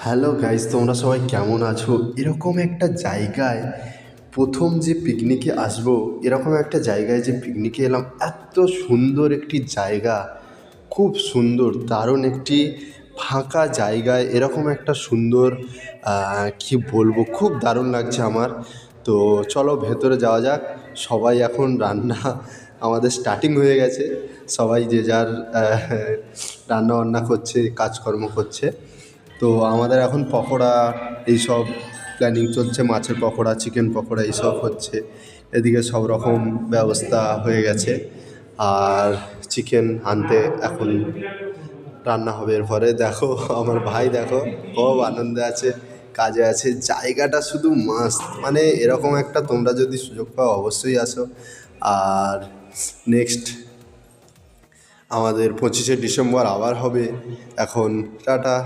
Hello guys, তোমরা সবাই কেমন আছো? এরকম একটা জায়গায় প্রথম যে পিকনিকে আসবো, এরকম একটা জায়গায় যে পিকনিকে এলাম, এত সুন্দর একটি জায়গা, খুব সুন্দর দারুণ একটি ফাঁকা জায়গায় এরকম একটা সুন্দর কি বলবো, খুব দারুণ লাগছে আমার। তো চলো ভেতরে যাওয়া যাক। সবাই এখন রান্না আমাদের স্টার্টিং হয়ে গেছে, সবাই যে যার রান্না বান্না করছে, কাজকর্ম করছে। তো আমাদের এখন পকোড়া এইসব প্ল্যানিং চলছে, মাছের পকোড়া, চিকেন পকোড়া এইসব হচ্ছে। এদিকে সব রকম ব্যবস্থা হয়ে গেছে, আর চিকেন আনতে এখন রান্না হবে। এরপরে দেখো আমার ভাই, দেখো খুব আনন্দে আছে, কাজে আছে। জায়গাটা শুধু মাস্ত, মানে এরকম একটা তোমরা যদি সুযোগ পাও অবশ্যই আসো। আর নেক্সট আমাদের 25শে ডিসেম্বর আবার হবে। এখন টাটা।